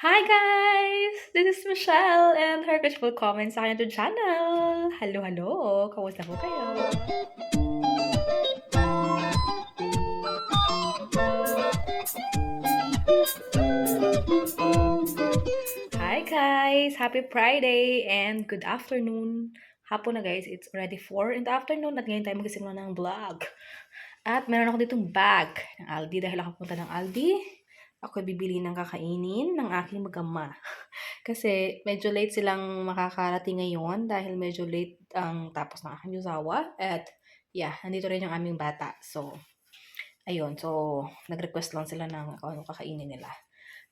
Hi guys! This is Michelle and her will comment sa akin YouTube channel. Hello, hello! Kamusta po kayo? Hi guys! Happy Friday and good afternoon. Hapon na guys, it's already 4 in the afternoon at ngayon tayo magsisimula ng vlog. At meron ako ditong bag ng Aldi dahil ako punta ng Aldi. Ako bibili ng kakainin ng aking mag-ama. Kasi medyo late silang makakarating ngayon dahil medyo late ang tapos ng aking yusawa. At yeah, nandito rin yung aming bata. So, ayun. So, nag-request lang sila ng kung anong kakainin nila.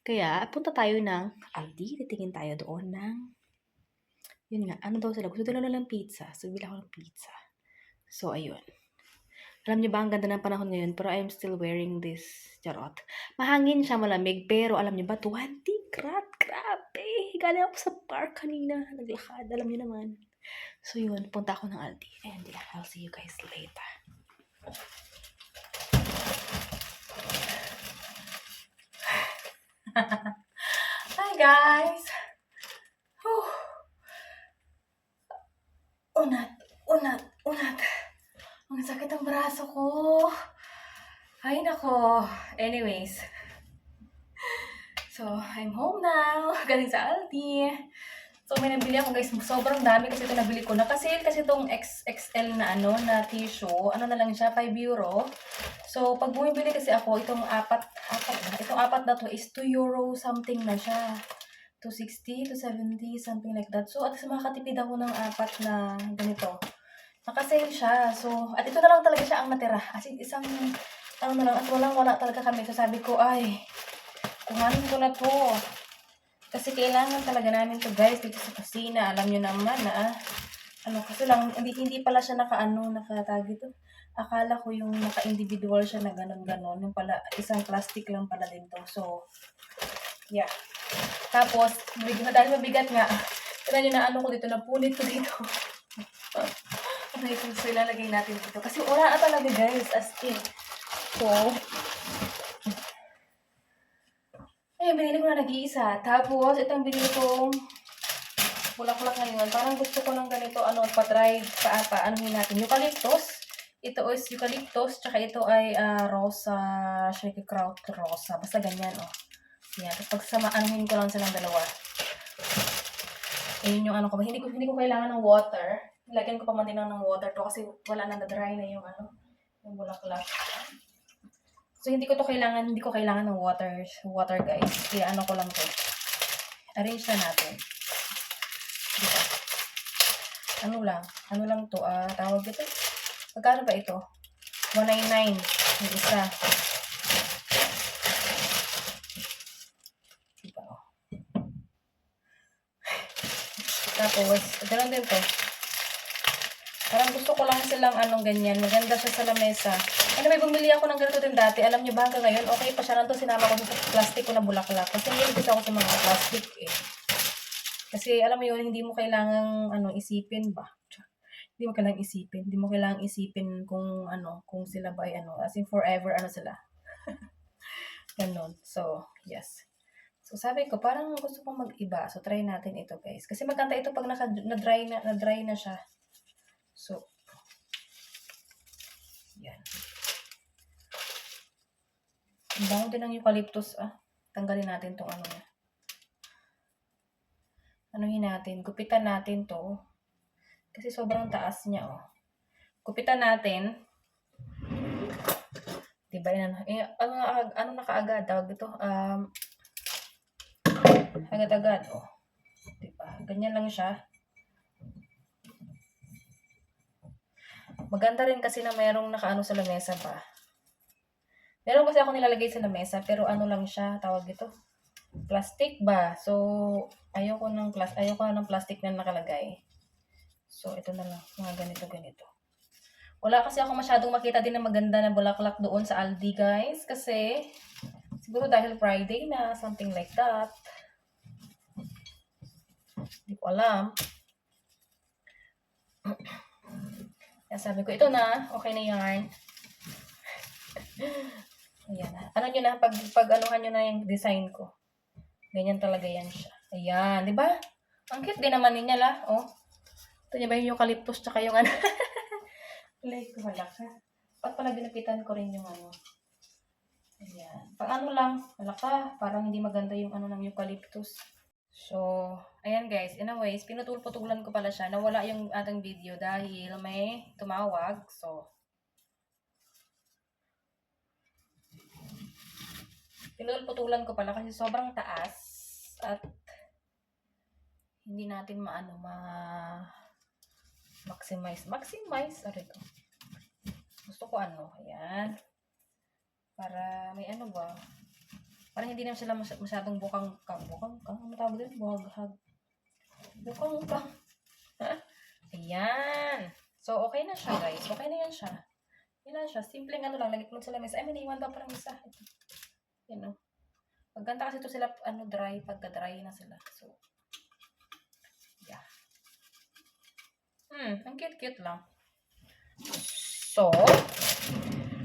Kaya, punta tayo ng Aldi. Titingin tayo doon ng, yun nga, ano daw sila? Gusto nila ng pizza. So, bili ako ng pizza. So, ayun. Alam niyo ba, ang ganda ng panahon ngayon, pero I'm still wearing this charot. Mahangin siya, malamig, pero alam niyo ba, 20 grad, grabe. Galing ako sa park kanina, naglakad, alam niyo naman. So yun, punta ako ng Aldi, and yeah, I'll see you guys later. Hi guys! Whew. Unat. Ang sakit ang braso ko. Ay nako. Anyways. So, I'm home now. Galing sa Aldi. So, may nabili ako guys. Sobrang dami kasi ito nabili ko. Naka-sale kasi itong XXL na na tissue. Ano na lang siya, 5 euro. So, pag bumibili kasi ako, itong apat na to is 2 euro something na siya. 260, 270, something like that. So, at least makakatipid ako ng apat na ganito. Naka-sale siya. So, at ito na lang talaga siya ang natira. As in, isang, ano na lang, at wala talaga kami. So, sabi ko, ay, kuhanin ko na to. Kasi kailangan talaga namin to guys dito sa kusina. Alam nyo naman na, kasi lang, hindi pala siya nakatag ito. Akala ko yung naka-individual siya na ganon-ganon. Yung pala, isang plastic lang pala din to. So, yeah. Tapos, dahil mabigat nga, tignan nyo na ko dito, napunit ko dito. So, ilalagay natin dito. Kasi wala na talaga guys, as in. So, ayun, binili ko na nag-iisa. Tapos, itong binili kong bulaklak ngayon. Parang gusto ko ng ganito, pa-dried, anuhin natin. Eucalyptus. Ito is eucalyptus, tsaka ito ay rosa, shaky kraut rosa. Basta ganyan, oh. Yan. Tapos anuhin ko lang silang dalawa. Ayun yung ko. Hindi ko kailangan ng water. Lagyan ko pa man din ng water to kasi wala na dry na yung yung bulaklak. So hindi ko kailangan ng water guys. Kaya ko lang to. Arrange na natin. Dito. Ano lang to, tawag dito. Magkano ba ito? 199 yung isa. Diba? Tapos, ganoon din to. Parang gusto ko lang silang ganyan. Maganda siya sa lamesa. May bumili ako ng ganito din dati. Alam niyo ba hanggang ngayon, okay pa siya lang to. Sinama ko sa plastic ko na bulaklak. Kasi hindi gusto ako sa mga plastic eh. Kasi alam mo yun, hindi mo kailangang isipin ba? Hindi mo kailangang isipin kung sila ba ay as in forever sila. Ganon. So, yes. So, sabi ko, parang gusto kong mag-iba. So, try natin ito, guys. Kasi maganda ito pag na-dry na siya. So, yan. Ang bango din ng eucalyptus, Tanggalin natin tong niya. Anuhin natin. Gupitan natin to. Kasi sobrang taas niya, oh. Gupitan natin. Diba yun? Ano na kaagad? Tawag ito? Agad-agad, oh. Diba? Ganyan lang siya. Maganda rin kasi na mayroong nakaano sa lamesa ba. Meron kasi ako nilalagay sa lamesa, pero lang siya, tawag ito. Plastic ba? So, ayoko na ng plastic na nakalagay. So, ito na lang. Mga ganito. Wala kasi ako masyadong makita din na maganda na bulaklak doon sa Aldi, guys. Kasi, siguro dahil Friday na, something like that. Hindi ko alam. Kaya sabi ko, ito na. Okay na yan. Ayan. Ano nyo na, pag anuhan nyo na yung design ko. Ganyan talaga yan siya. Ayan, di ba? Ang cute din naman niya la. Oh. Ito niya ba yung eucalyptus tsaka yung ano? Like, wala ka. Ba't pala ginapitan ko rin yung ano? Ayan. Pag ano lang, wala ka. Parang hindi maganda yung ano ng eucalyptus. So, ayan guys. Anyways, pinutul-putulan ko pala siya. Nawala yung ating video dahil may tumawag. So, pinutul-putulan ko pala kasi sobrang taas. At hindi natin maximize. Aray ko. Gusto ko ano, ayan. Para may ano ba. Para hindi naman sila masyadong bukang-kang. Bukang-kang? Ano tawag din? Buhag-hag. Bukang-kang. Ayan. So, okay na siya, guys. Okay na yan siya. Yan lang siya. Simpleng ano lang. Lagit mo sa lamesa. Ay, may naiwan daw parang isa. Ito. Yan o. Pagkanta kasi ito sila, ano, dry. Pagka-dry na sila. So, yeah. Ang cute-cute lang. So,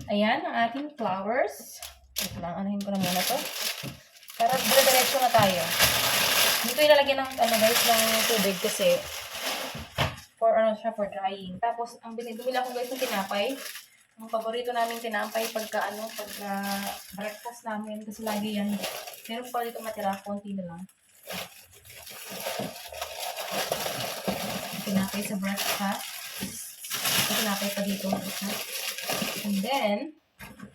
ayan ang ating flowers. Wait lang, anuhin ko na muna to. Para dire-diretso na tayo. Hindi ko ilalagyan ng, ano guys, ng tubig kasi for drying. Tapos, bumili ako guys ng tinapay. Ang paborito namin tinapay pagka breakfast namin. Kasi lagi yan. Meron pa dito matira, konti na lang. Tinapay sa breakfast. Tinapay pa dito. And then,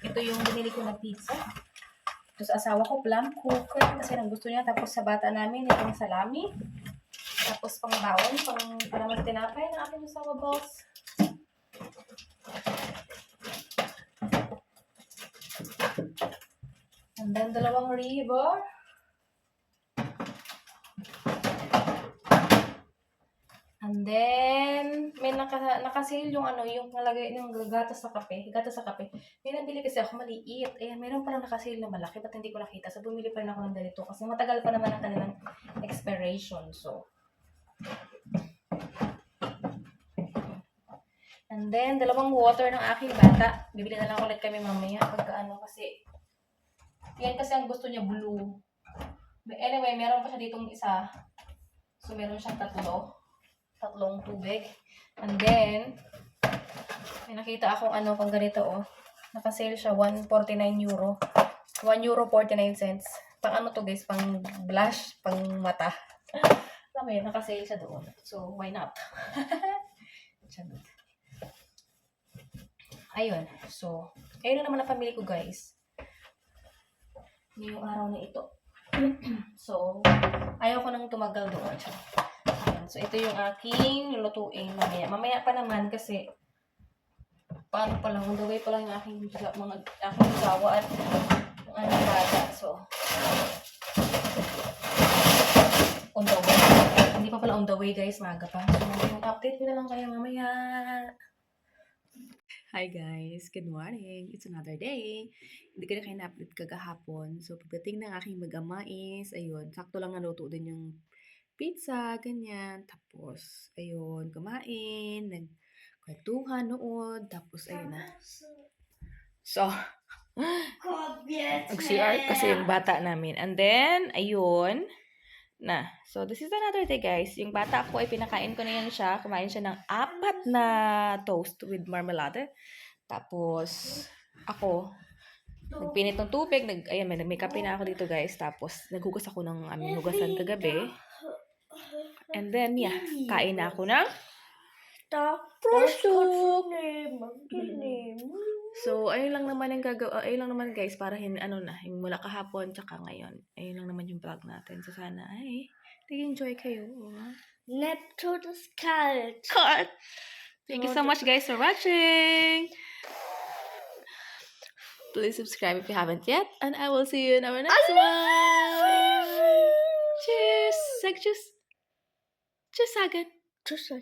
ito yung binili ko na pizza. Ito sa asawa ko, plum cooker. Kasi nang gusto niya. Tapos sa bata namin, itong salami. Tapos pang bawon, para magtinapay ng aking asawa boss. And then, dalawang river. And then, may nakasale yung yung nalagay yung gatas sa kape. May nabili kasi ako maliit. Ayan, meron palang nakasale na malaki. Ba't hindi ko nakita? So, bumili pa rin ako ng ganito. Kasi matagal pa naman ang kanilang expiration. So, and then, dalawang water ng aking bata. Bibili na lang ulit kami mamaya. Kasi, yan kasi ang gusto niya, blue. But anyway, meron pa siya ditong isa. So, meron siyang tatlong tubig. And then, may nakita akong pang ganito, oh. Naka-sale siya, 149 euro. 1 euro 49 cents. Pang to guys, pang blush, pang mata. Alam mo yun, naka-sale siya doon. So, why not? Ayun. So, ayun na naman ang family ko guys. Ngayong araw na ito. So, ayaw ko nang tumagal doon. So, ito yung aking lulutuin mamaya. Mamaya pa naman kasi paano pa lang, on the way pa lang yung aking asawa at yung aking bata. So, on the way. Hindi pa pala on the way guys, maaga pa. So, yung update ko na lang kayo mamaya. Hi guys, good morning. It's another day. Hindi ko na kayo na-update kagahapon. So, pagdating ng aking mag-ama is, ayun, sakto lang naluto din yung pizza, ganyan. Tapos, ayun, kumain, nagkwentuhan noon. Tapos, ayun na. So, nag-CR kasi yung bata namin. And then, ayun, na. So, this is another day, guys. Yung bata ko ay pinakain ko na yan siya. Kumain siya ng 4 na toast with marmalade. Tapos, ako, nagpinit ng tubig. Ayan, may kape na ako dito, guys. Tapos, naghugas ako ng aming hugasan kagabi. And then, yeah, kain na ako ng soup. So, ayun lang naman guys, para yung mula kahapon tsaka ngayon. Ayun lang naman yung vlog natin. So, sana ay nag-enjoy kayo. Neptunus kalt. Thank you so much guys for watching. Please subscribe if you haven't yet. And I will see you in our next one. Cheers! Cheers! Cheers, Sagan. Cheers.